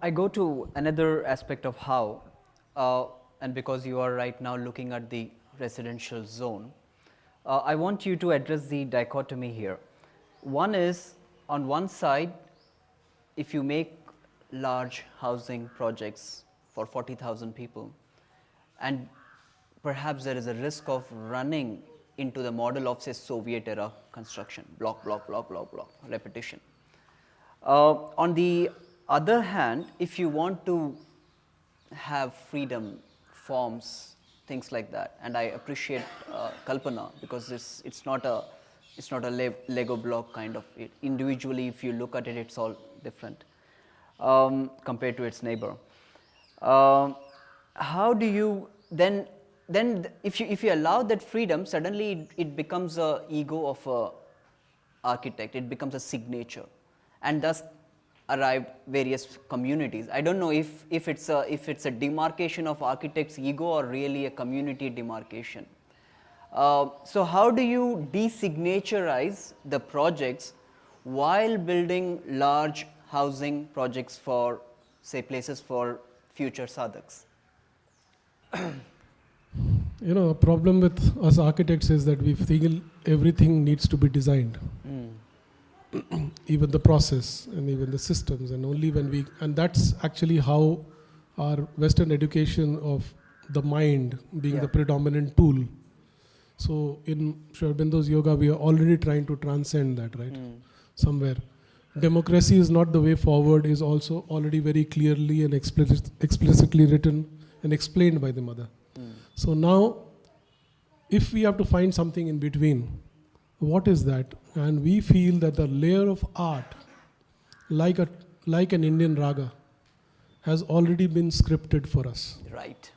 I go to another aspect of how, and because you are right now looking at the residential zone, I want you to address the dichotomy here. One is, on one side, if you make large housing projects for 40,000 people, and perhaps there is a risk of running into the model of, say, Soviet era construction, block, block, block, block, block, repetition. On the other hand, if you want to have freedom, forms, things like that, and I appreciate Kalpana because it's not a Lego block kind of it. Individually, if you look at it, it's all different compared to its neighbor. How do you then if you allow that freedom, suddenly it becomes a ego of a architect. It becomes a signature, and thus arrived various communities. I don't know if it's a demarcation of architect's ego or really a community demarcation. So how do you designaturize the projects while building large housing projects for, say, places for future sadhaks? You know, a problem with us architects is that we feel everything needs to be designed. Even the process and even the systems, and only when and that's actually how our Western education of the mind being the predominant tool. So in Sri Aurobindo's yoga, we are already trying to transcend that, right? Somewhere. Democracy is not the way forward is also already very clearly and explicitly written and explained by the mother. So now, if we have to find something in between, what is that? And we feel that the layer of art, like an Indian raga, has already been scripted for us. Right.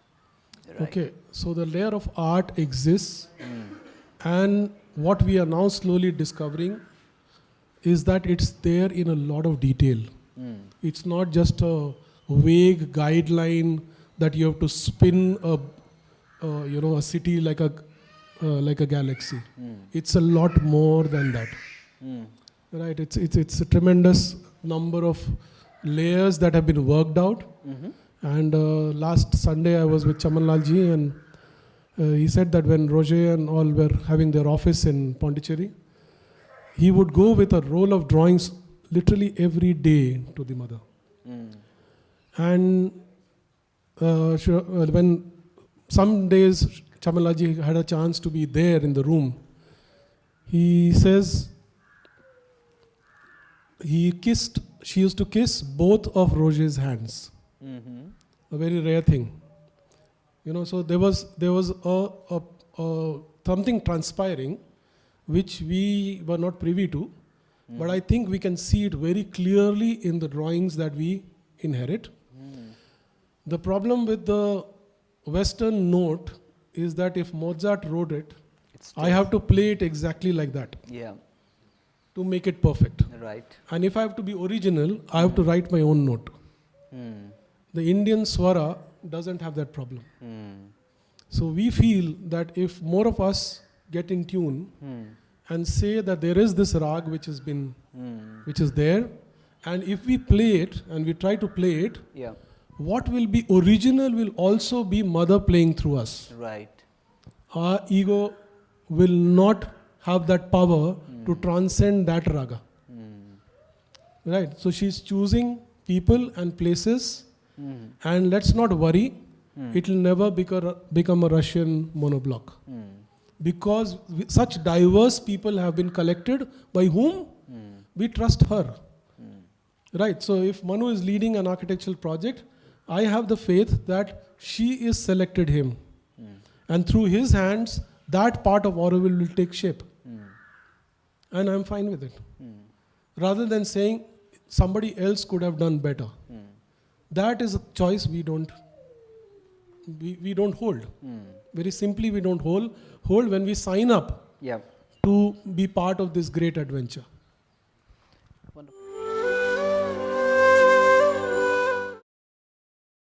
Okay, so the layer of art exists, and what we are now slowly discovering is that it's there in a lot of detail. It's not just a vague guideline that you have to spin a city like a galaxy. It's a lot more than that. Right? It's a tremendous number of layers that have been worked out. And last Sunday I was with Chamanlal ji, and he said that when Roger and all were having their office in Pondicherry, he would go with a roll of drawings literally every day to the mother. And when some days Chamanlal ji had a chance to be there in the room, he says she used to kiss both of Roger's hands. A very rare thing. You know, so there was something transpiring which we were not privy to, but I think we can see it very clearly in the drawings that we inherit. The problem with the Western note is that if Mozart wrote it, I have to play it exactly like that. Yeah. To make it perfect. Right. And if I have to be original, I have to write my own note. The Indian swara doesn't have that problem. So we feel that if more of us get in tune and say that there is this rag which has been, which is there, and if we play it and we try to play it, what will be original will also be mother playing through us. Right. Our ego will not have that power to transcend that raga. Right. So she's choosing people and places, and let's not worry, it will never become a Russian monoblock. Because such diverse people have been collected by whom we trust her. Right. So if Manu is leading an architectural project, I have the faith that she is selected him. And through his hands, that part of Auroville will take shape. And I'm fine with it. Rather than saying somebody else could have done better. That is a choice we don't hold. Very simply, we don't hold when we sign up to be part of this great adventure.